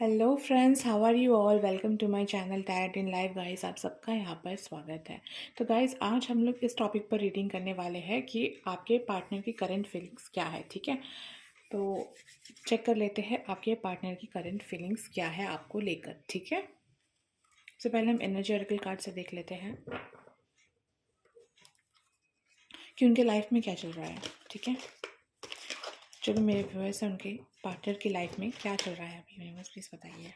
Hello friends, how are you all. Welcome to my channel talent in life guys. आप सबका यहाँ पर स्वागत है। तो गाइस, आज हम लोग इस टॉपिक पर रीडिंग करने वाले हैं कि आपके पार्टनर की करंट फीलिंग्स क्या है। ठीक है, तो चेक कर लेते हैं आपके पार्टनर की करंट फीलिंग्स क्या है आपको लेकर। ठीक है, सबसे पहले हम एनर्जी ऑरेकल कार्ड से देख लेते हैं कि उनके लाइफ में क्या चल रहा है। ठीक है, जो भी मेरे व्यूअर्स हैं उनके पार्टनर की लाइफ में क्या चल रहा है अभी, यूनिवर्स प्लीज़ बताइए।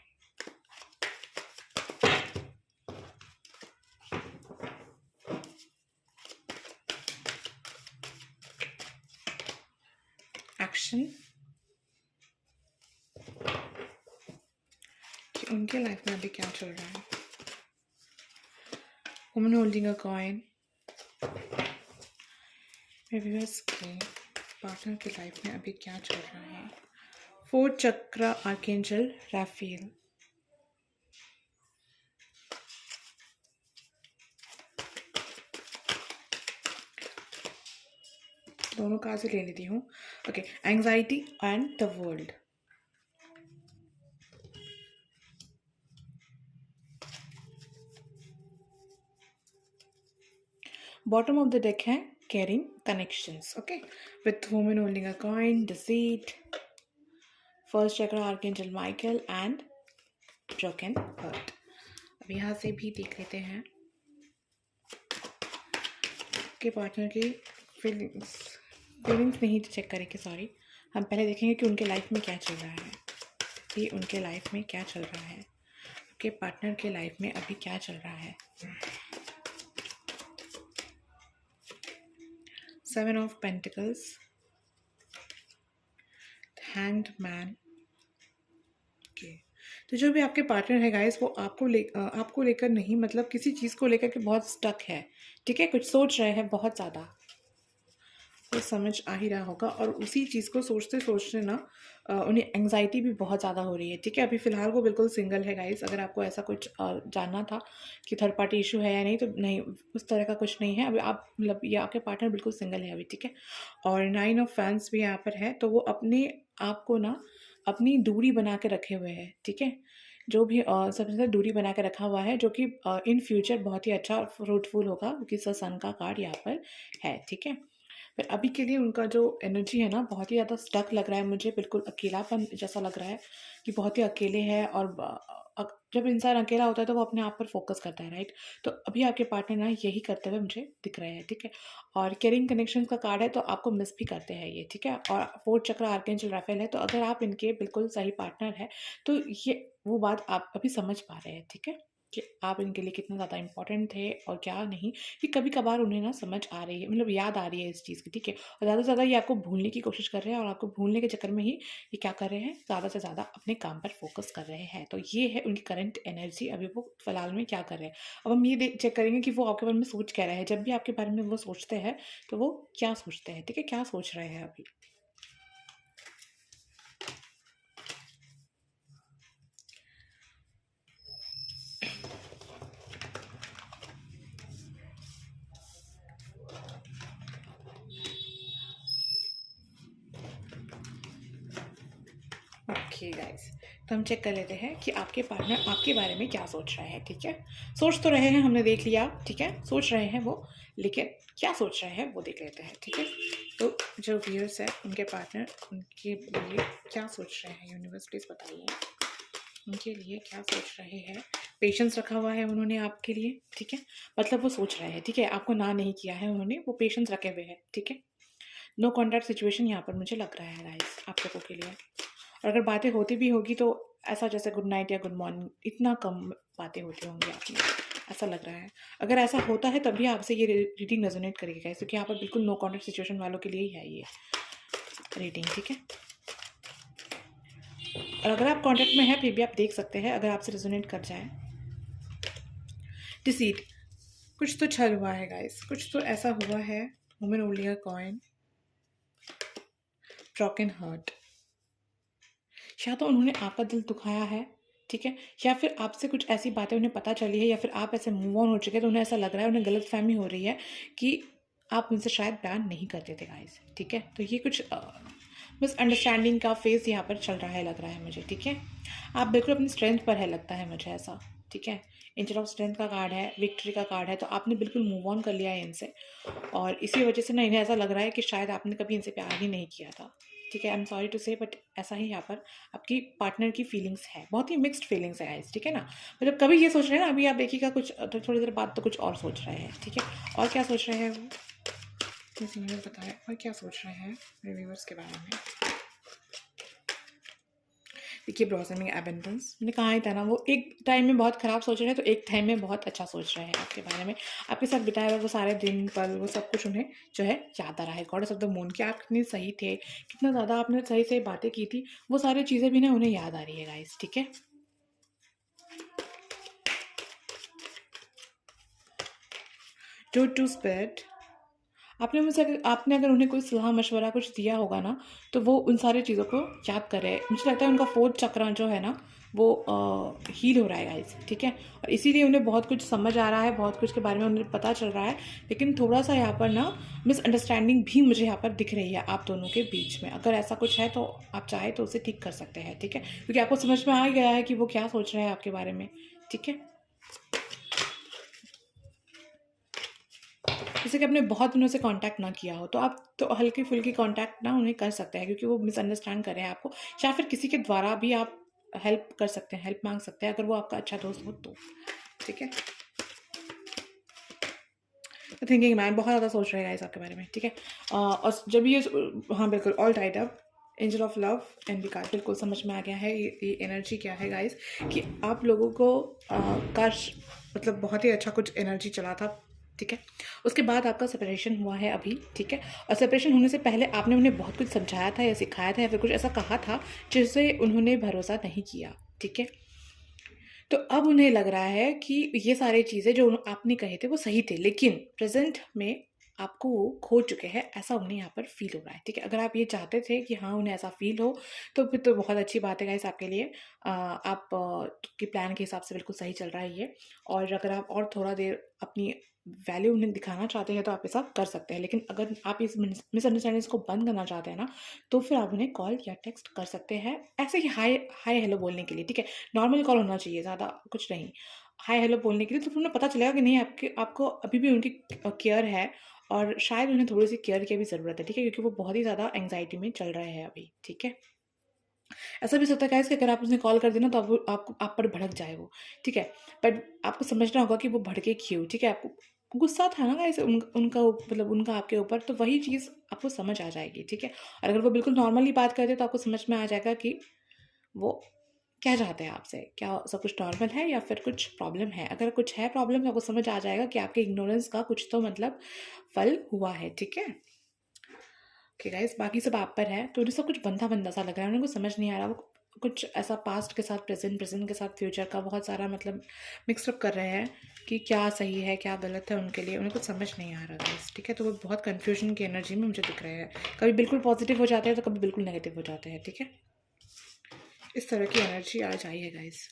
एक्शन, कि उनके लाइफ में अभी क्या चल रहा है। वुमन होल्डिंग अ कॉइन, मेरे व्यूअर्स के पार्टनर की लाइफ में अभी क्या चल रहा है। फोर्थ चक्र आर्कएंजल राफेल, दोनों कार्ड से ले लेती हूँ। Okay, anxiety and the world, bottom of the deck है caring connections. Okay, with woman holding a coin, deceit, first chakra archangel Michael and broken heart. अब यहाँ से भी देख लेते हैं कि पार्टनर की फीलिंग्स नहीं चेक करेंगे, सॉरी। हम पहले देखेंगे कि उनके लाइफ में क्या चल रहा है। कि उनके लाइफ में क्या चल रहा है, उनके पार्टनर के लाइफ में अभी क्या चल रहा है। 7 of pentacles, hanged man. Okay, तो जो भी आपके पार्टनर है गाइस, वो आपको लेकर नहीं, मतलब किसी चीज़ को लेकर के बहुत स्टक है। ठीक है, कुछ सोच रहे हैं बहुत ज़्यादा, तो समझ आ ही रहा होगा। और उसी चीज़ को सोचते सोचते ना उन्हें एंग्जाइटी भी बहुत ज़्यादा हो रही है। ठीक है, अभी फ़िलहाल वो बिल्कुल सिंगल है गाइस। अगर आपको ऐसा कुछ जानना था कि थर्ड पार्टी इशू है या नहीं, तो नहीं, उस तरह का कुछ नहीं है। अभी आप मतलब ये आपके पार्टनर बिल्कुल सिंगल है अभी। ठीक है, और 9 ऑफ फैंस भी यहाँ पर है, तो वो अपने आप को ना अपनी दूरी बना के रखे हुए हैं। ठीक है, जो भी सबसे ज़्यादा दूरी बना के रखा हुआ है, जो कि इन फ्यूचर बहुत ही अच्छा फ्रूटफुल होगा, क्योंकि सन का कार्ड यहाँ पर है। ठीक है, पर अभी के लिए उनका जो एनर्जी है ना, बहुत ही ज़्यादा स्टक लग रहा है मुझे, बिल्कुल अकेलापन जैसा लग रहा है कि बहुत ही अकेले हैं। और जब इंसान अकेला होता है तो वो अपने आप पर फोकस करता है, राइट। तो अभी आपके पार्टनर ना यही करते हुए मुझे दिख रहे हैं। ठीक है, और केयरिंग कनेक्शन का कार्ड है, तो आपको मिस भी करते हैं ये। ठीक है, और फोर्थ चक्र आर्कएंजल राफेल है, तो अगर आप इनके बिल्कुल सही पार्टनर है, तो ये वो बात आप अभी समझ पा रहे हैं। ठीक है, कि आप इनके लिए कितना ज़्यादा इंपॉर्टेंट थे और क्या नहीं। कि कभी कभार उन्हें ना समझ आ रही है, मतलब याद आ रही है इस चीज़ की। ठीक है, और ज़्यादा से ज़्यादा ये आपको भूलने की कोशिश कर रहे हैं, और आपको भूलने के चक्कर में ही ये क्या कर रहे हैं, ज़्यादा से ज़्यादा अपने काम पर फोकस कर रहे हैं। तो ये है उनकी करंट एनर्जी, अभी वो फिलहाल में क्या कर रहे हैं। अब हम ये चेक करेंगे कि वो आपके बारे में सोच क्या रहे हैं। जब भी आपके बारे में वो सोचते हैं, तो वो क्या सोचते हैं। ठीक है, क्या सोच रहे हैं अभी। ओके गाइस, तो हम चेक कर लेते हैं कि आपके पार्टनर आपके बारे में क्या सोच रहे हैं। ठीक है, सोच तो रहे हैं, हमने देख लिया। ठीक है, सोच रहे हैं वो, लेकिन क्या सोच रहे हैं वो देख लेते हैं। ठीक है, तो जो व्यूअर्स है उनके पार्टनर उनके लिए क्या सोच रहे हैं, यूनिवर्स प्लीज बताइए उनके लिए क्या सोच रहे हैं। पेशेंस रखा हुआ है उन्होंने आपके लिए। ठीक है, मतलब वो सोच रहे हैं। ठीक है, आपको ना नहीं किया है उन्होंने, वो पेशेंस रखे हुए हैं। ठीक है, नो कॉन्टैक्ट सिचुएशन यहाँ पर मुझे लग रहा है गाइस आप लोगों के लिए। और अगर बातें होती भी होगी तो ऐसा जैसे गुड नाइट या गुड मॉर्निंग, इतना कम बातें होती होंगी आप में, ऐसा लग रहा है। अगर ऐसा होता है तभी आपसे ये रीडिंग रेजोनेट करेगी गाइस, क्योंकि यहाँ पर बिल्कुल नो कॉन्टैक्ट सिचुएशन वालों के लिए ही है ये रीडिंग। ठीक है, और अगर आप कॉन्टैक्ट में हैं फिर भी आप देख सकते हैं, अगर आपसे रेजोनेट कर जाए। डिसीट, कुछ तो छल हुआ है गाइस, कुछ तो ऐसा हुआ है। Women holding a coin, broken heart, या तो उन्होंने आपका दिल दुखाया है। ठीक है, या फिर आपसे कुछ ऐसी बातें उन्हें पता चली है, या फिर आप ऐसे मूव ऑन हो चुके हैं, तो उन्हें ऐसा लग रहा है, उन्हें गलत फहमी हो रही है कि आप उनसे शायद प्यार नहीं करते थे गाइस। ठीक है, तो ये कुछ मिसअंडरस्टैंडिंग का फेस यहाँ पर चल रहा है, लग रहा है मुझे, ठीक है। आप बिल्कुल अपनी स्ट्रेंथ पर है, लगता है मुझे ऐसा, ठीक है। एंजल ऑफ स्ट्रेंथ का कार्ड है, विक्ट्री का कार्ड है, तो आपने बिल्कुल मूव ऑन कर लिया है इनसे, और इसी वजह से ना इन्हें ऐसा लग रहा है कि शायद आपने कभी इनसे प्यार ही नहीं किया था, ठीक है। आई एम सॉरी टू से, बट ऐसा ही यहाँ पर आपकी पार्टनर की फीलिंग्स है, बहुत ही मिक्स्ड फीलिंग्स है गाइस, ठीक है ना। मतलब कभी ये सोच रहे हैं ना, अभी आप देखिएगा कुछ थोड़ी देर बाद तो कुछ और सोच रहे हैं, ठीक है। और क्या सोच रहे हैं वो, जैसे मैंने बताया, और क्या सोच रहे हैं मेरे व्यूअर्स के बारे में। देखिए, ब्लॉसमिंग एबंडेंस, मैंने कहा ही था ना, वो एक टाइम में बहुत ख़राब सोच रहे हैं तो एक टाइम में बहुत अच्छा सोच रहे हैं आपके बारे में। आपके साथ बिताया हुआ वो सारे दिन पल, वो सब कुछ उन्हें जो है याद आ रहा है। गॉडेस ऑफ द मून, कि आप कितने सही थे, कितना ज़्यादा आपने सही सही बातें की थी, वो सारी चीज़ें भी ना उन्हें याद आ रही है गाइस, ठीक है। टू स्पिरिट, आपने अगर उन्हें कोई सलाह मशवरा कुछ दिया होगा ना, तो वो उन सारी चीज़ों को याद कर रहे हैं। मुझे लगता है उनका फोर्थ चक्र जो है ना, वो हील हो रहा है गाइस, ठीक है। और इसीलिए उन्हें बहुत कुछ समझ आ रहा है, बहुत कुछ के बारे में उन्हें पता चल रहा है, लेकिन थोड़ा सा यहाँ पर ना मिसअंडरस्टैंडिंग भी मुझे यहाँ पर दिख रही है आप दोनों के बीच में। अगर ऐसा कुछ है तो आप चाहे तो उसे ठीक कर सकते हैं, ठीक है, क्योंकि आपको समझ में आ ही गया है कि वो क्या सोच रहे हैं आपके बारे में, ठीक है। जैसे कि आपने बहुत दिनों से कांटेक्ट ना किया हो, तो आप तो हल्की फुल्की कांटेक्ट ना उन्हें कर सकते हैं, क्योंकि वो मिसअंडरस्टैंड कर रहे हैं आपको, या फिर किसी के द्वारा भी आप हेल्प कर सकते हैं, हेल्प मांग सकते हैं, अगर वो आपका अच्छा दोस्त हो तो, ठीक है। थिंकिंग मैन बहुत ज़्यादा सोच रहे हैं गाइस आपके बारे में, ठीक है। और जब ये, हाँ बिल्कुल, all tied up, angel of love and the card, बिल्कुल समझ में आ गया है ये एनर्जी क्या है गाइस, कि आप लोगों को काश मतलब बहुत ही अच्छा कुछ एनर्जी चला था, ठीक है। उसके बाद आपका सेपरेशन हुआ है अभी, ठीक है। और सेपरेशन होने से पहले आपने उन्हें बहुत कुछ समझाया था या सिखाया था या फिर कुछ ऐसा कहा था जिससे उन्होंने भरोसा नहीं किया, ठीक है। तो अब उन्हें लग रहा है कि ये सारी चीज़ें जो आपने कहे थे वो सही थे, लेकिन प्रेजेंट में आपको वो खो चुके हैं, ऐसा उन्हें यहाँ पर फील हो रहा है, ठीक है। अगर आप ये चाहते थे कि हाँ उन्हें ऐसा फील हो, तो फिर तो बहुत अच्छी बात है गाइस आपके लिए। आप की प्लान के हिसाब से बिल्कुल सही चल रहा है ये। और अगर आप और थोड़ा देर अपनी वैल्यू उन्हें दिखाना चाहते हैं तो आप ऐसा कर सकते हैं, लेकिन अगर आप इस मिसअंडरस्टैंडिंग्स को बंद करना चाहते हैं ना, तो फिर आप उन्हें कॉल या टेक्स्ट कर सकते हैं, ऐसे ही हाय हाय हेलो बोलने के लिए, ठीक है। नॉर्मल कॉल होना चाहिए, ज़्यादा कुछ नहीं। हाय हेलो बोलने के लिए, तो उन्हें पता चलेगा कि नहीं आपको अभी भी उनकी केयर है, और शायद उन्हें थोड़ी सी केयर की भी ज़रूरत है, ठीक है, क्योंकि वो बहुत ही ज़्यादा एंग्जाइटी में चल रहे हैं अभी, ठीक है। ऐसा भी हो सकता है गाइस कि अगर आप उसे कॉल कर देना तो आप पर भड़क जाए वो, ठीक है। बट आपको समझना होगा कि वो भड़के क्यों, ठीक है। आपको गुस्सा था ना गाइस उनका मतलब उनका आपके ऊपर, तो वही चीज़ आपको समझ आ जाएगी, ठीक है। और अगर वो बिल्कुल नॉर्मली बात करते तो आपको समझ में आ जाएगा कि वो क्या चाहते हैं आपसे, क्या सब कुछ नॉर्मल है या फिर कुछ प्रॉब्लम है। अगर कुछ है प्रॉब्लम तो आपको समझ आ जाएगा कि आपके इग्नोरेंस का कुछ तो मतलब फल हुआ है, ठीक है। ओके गाइस, बाकी सब आप पर है, तो उन्हें सब कुछ बंधा बंधा सा लग रहा है, उन्हें कुछ समझ नहीं आ रहा, वो कुछ ऐसा पास्ट के साथ प्रेजेंट, प्रेजेंट के साथ फ्यूचर का बहुत सारा मतलब मिक्सअप कर रहे हैं कि क्या सही है क्या गलत है उनके लिए, उन्हें कुछ समझ नहीं आ रहा गाइस, ठीक है। तो वो बहुत कन्फ्यूजन की एनर्जी में मुझे दिख रहे हैं, कभी बिल्कुल पॉजिटिव हो जाते हैं तो कभी बिल्कुल नेगेटिव हो जाते हैं, ठीक है। इस तरह की एनर्जी आज आई है गाइस।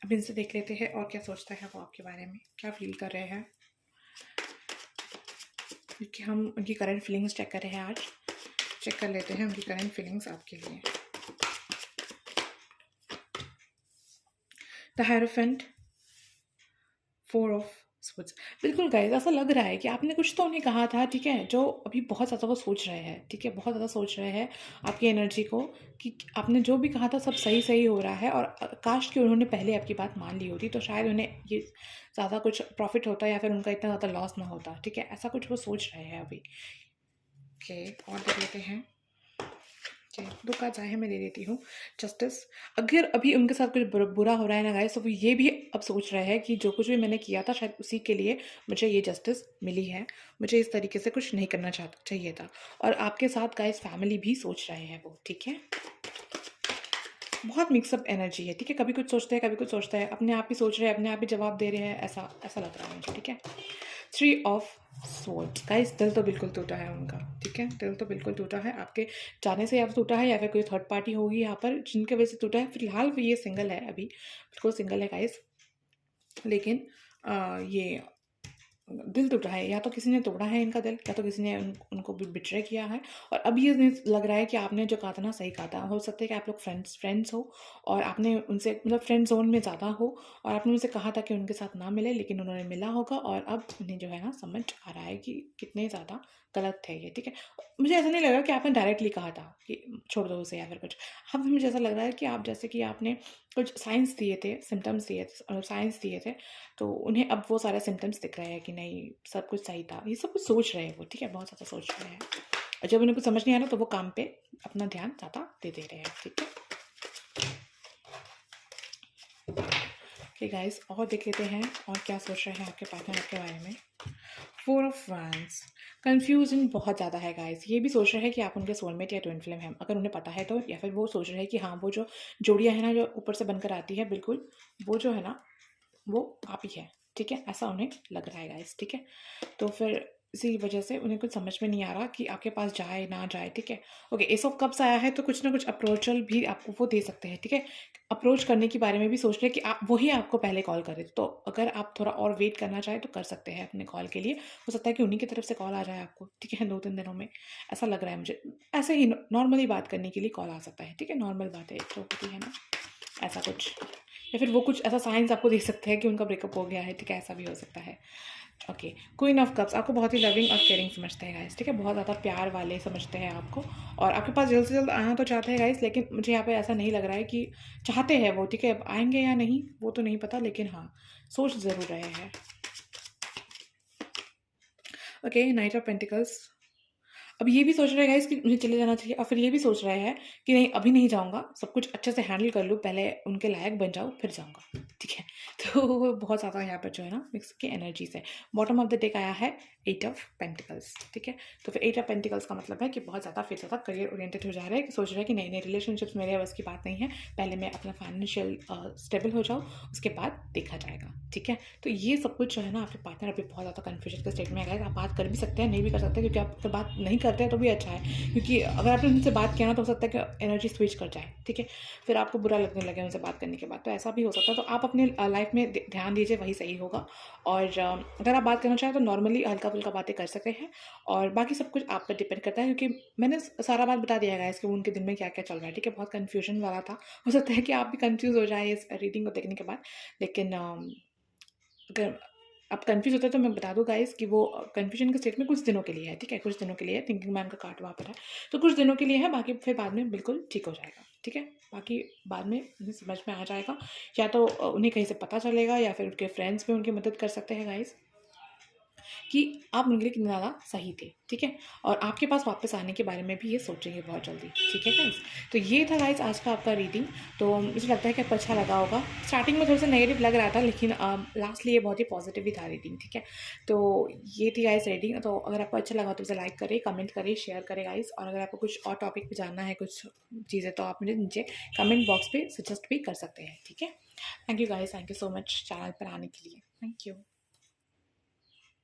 अब इनसे देख लेते हैं और क्या सोचता है वो आपके बारे में, क्या फील कर रहे हैं, क्योंकि हम उनकी करंट फीलिंग्स चेक कर रहे हैं आज। चेक कर लेते हैं उनकी करंट फीलिंग्स आपके लिए। द हायरोफेंट, 4 ऑफ स्वर्ड्स, बिल्कुल गाइस ऐसा लग रहा है कि आपने कुछ तो उन्हें कहा था, ठीक है, जो अभी बहुत ज़्यादा वो सोच रहे हैं, ठीक है, बहुत ज़्यादा सोच रहे हैं आपकी एनर्जी को, कि आपने जो भी कहा था सब सही सही हो रहा है, और काश कि उन्होंने पहले आपकी बात मान ली होती तो शायद उन्हें ये ज़्यादा कुछ प्रॉफिट होता या फिर उनका इतना ज़्यादा लॉस ना होता, ठीक है। ऐसा कुछ वो सोच रहे हैं अभी। ओके, और देख लेते हैं। जी, 2 कार्ड्स आए हैं, मैं ले लेती हूँ। जस्टिस, अगर अभी उनके साथ कुछ बुरा हो रहा है ना गाइस, तो वो ये भी अब सोच रहे हैं कि जो कुछ भी मैंने किया था शायद उसी के लिए मुझे ये जस्टिस मिली है, मुझे इस तरीके से कुछ नहीं करना चाहिए था। और आपके साथ गाइस फैमिली भी सोच रहे हैं वो, ठीक है। बहुत मिक्सअप एनर्जी है, ठीक है, कभी कुछ सोचते हैं कभी कुछ सोचते हैं, अपने आप ही सोच रहे हैं अपने आप ही जवाब दे रहे हैं, ऐसा ऐसा लग रहा है मुझे, ठीक है। 3 ऑफ स्वॉर्ड्स, गाइस दिल तो बिल्कुल टूटा है उनका, ठीक है, दिल तो बिल्कुल टूटा है आपके जाने से, या तो टूटा है या फिर कोई थर्ड पार्टी होगी यहाँ पर जिनके वजह से टूटा है। फिलहाल वो ये सिंगल है, अभी बिल्कुल सिंगल है गाइस, लेकिन ये दिल टूटा है, या तो किसी ने तोड़ा है इनका दिल, या तो किसी ने उनको भी बिट्रे किया है। और अब ये लग रहा है कि आपने जो कहा था ना सही कहा था। हो सकता है कि आप लोग फ्रेंड्स फ्रेंड्स हो और आपने उनसे मतलब फ्रेंड जोन में ज़्यादा हो, और आपने उनसे कहा था कि उनके साथ ना मिले, लेकिन उन्होंने मिला होगा और अब उन्हें जो है ना समझ आ रहा है कि कितने ज़्यादा गलत है ये, ठीक है। मुझे ऐसा नहीं लगा कि आपने डायरेक्टली कहा था कि छोड़ दो उसे या फिर कुछ। अब मुझे ऐसा लग रहा है कि आप जैसे कि आपने कुछ साइंस दिए थे, सिम्टम्स दिए थे, साइंस दिए थे, तो उन्हें अब वो सारे सिम्टम्स दिख रहे हैं कि नहीं सब कुछ सही था। ये सब कुछ सोच रहे हैं वो, ठीक है, बहुत ज़्यादा सोच रहे हैं। और जब उन्हें कुछ समझ नहीं आ रहा तो वो काम पे अपना ध्यान ज़्यादा दे दे रहे हैं, ठीक है। ओके गाइस, और देख लेते हैं और क्या सोच रहे हैं आपके पार्टनर आपके बारे में। 4 ऑफ वंस, कन्फ्यूजन बहुत ज़्यादा है गाइस। ये भी सोच रहे हैं कि आप उनके सोलमेट या ट्विन फ्लेम हैं, अगर उन्हें पता है तो, या फिर वो सोच रहे हैं कि हाँ वो जो जोड़ियाँ हैं ना जो ऊपर से बनकर आती है, बिल्कुल वो जो है ना वो आप ही है, ठीक है, ऐसा उन्हें लग रहा है गाइस, ठीक है। तो फिर इसी वजह से उन्हें कुछ समझ में नहीं आ रहा कि आपके पास जाए ना जाए, ठीक है। ओके, एस ऑफ कप्स आया है तो कुछ ना कुछ अप्रोचल भी आपको वो दे सकते हैं, ठीक है। अप्रोच करने के बारे में भी सोच रहे हैं कि आप वही आपको पहले कॉल करें, तो अगर आप थोड़ा और वेट करना चाहें तो कर सकते हैं अपने कॉल के लिए। हो सकता है कि उन्हीं की तरफ से कॉल आ जाए आपको, ठीक है, 2-3 दिनों में, ऐसा लग रहा है मुझे। ऐसे ही नॉर्मली बात करने के लिए कॉल आ सकता है, ठीक है, नॉर्मल बात है जो होती है ना, ऐसा कुछ। या फिर वो कुछ ऐसा साइंस आपको दे सकते हैं कि उनका ब्रेकअप हो गया है, ठीक है, ऐसा भी हो सकता है। ओके, क्वीन ऑफ कप्स आपको बहुत ही लविंग और केयरिंग समझते हैं गाइस, ठीक है, बहुत ज़्यादा प्यार वाले समझते हैं आपको, और आपके पास जल्द से जल्द आना तो चाहते हैं गाइस, लेकिन मुझे यहाँ पे ऐसा नहीं लग रहा है कि चाहते हैं वो, ठीक है। अब आएंगे या नहीं वो तो नहीं पता, लेकिन हाँ सोच ज़रूर रहे हैं। ओके, नाइट ऑफ पेंटिकल्स, अब ये भी सोच रहे हैं गाइस कि मुझे चले जाना चाहिए, और फिर ये भी सोच रहे हैं कि नहीं अभी नहीं जाऊँगा, सब कुछ अच्छे से हैंडल कर लूँ, पहले उनके लायक बन जाऊँ फिर जाऊँगा, ठीक है। तो बहुत ज़्यादा यहाँ पर जो है ना मिक्स की एनर्जीज है। बॉटम ऑफ द डेक आया है 8 ऑफ पेंटिकल्स, ठीक है। तो फिर 8 ऑफ पेंटिकल्स का मतलब है कि बहुत ज़्यादा फिर ज़्यादा करियर ओरिएंटेड हो जा रहे हैं, कि सोच रहे हैं कि नए नए रिलेशनशिप्स मेरे बस की बात नहीं है, पहले मैं अपना फाइनेंशियल स्टेबल हो जाऊँ, उसके बाद देखा जाएगा, ठीक है। तो ये सब कुछ जो है ना आपके पार्टनर अभी बहुत ज़्यादा कन्फ्यूजन के स्टेट में है। आप बात कर भी सकते हैं, नहीं भी कर सकते, क्योंकि आप अगर बात नहीं करते हैं तो भी अच्छा है, क्योंकि अगर आपने उनसे बात किया ना तो हो सकता है कि एनर्जी स्विच कर जाए, ठीक है, फिर आपको बुरा लगने लगे उनसे बात करने के बाद, तो ऐसा भी हो सकता है। तो आप अपने लाइफ में ध्यान दीजिए, वही सही होगा। और अगर आप बात करना चाहें तो नॉर्मली हल्का फुल्का बातें कर सकते हैं, और बाकी सब कुछ आप पर डिपेंड करता है, क्योंकि मैंने सारा बात बता दिया है गाइस कि उनके दिन में क्या क्या चल रहा है, ठीक है। बहुत कन्फ्यूजन वाला था, हो सकता है कि आप भी कन्फ्यूज़ हो जाए इस रीडिंग को देखने के बाद, लेकिन अगर आप कंफ्यूज होते हैं तो मैं बता दूँ गाइस कि वो कन्फ्यूजन के स्टेट में कुछ दिनों के लिए है, ठीक है, कुछ दिनों के लिए है, थिंकिंग मैन का कार्ड वहाँ पर है, तो कुछ दिनों के लिए है, बाकी फिर बाद में बिल्कुल ठीक हो जाएगा, ठीक है। बाकी बाद में उन्हें समझ में आ जाएगा, या तो उन्हें कहीं से पता चलेगा, या फिर उनके फ्रेंड्स भी उनकी मदद कर सकते हैं गाइस, कि आप उनके लिए कितने ज़्यादा सही थे, ठीक है। और आपके पास वापस आने के बारे में भी ये सोचेंगे बहुत जल्दी, ठीक है गाइस। तो ये था गाइस आज का आपका रीडिंग। तो मुझे लगता है कि आपको अच्छा लगा होगा। स्टार्टिंग में थोड़ा सा नेगेटिव लग रहा था, लेकिन लास्टली ये बहुत ही पॉजिटिव भी था रीडिंग, ठीक है। तो ये थी गाइस रीडिंग। तो अगर आपको अच्छा लगा तो उसे लाइक करें, कमेंट करें, शेयर करें गाइस। और अगर आपको कुछ और टॉपिक पे जानना है, कुछ चीज़ें, तो आप मुझे नीचे कमेंट बॉक्स पे सजेस्ट भी कर सकते हैं, ठीक है। Thank you guys, thank you so much channel पर आने के लिए, थैंक यू।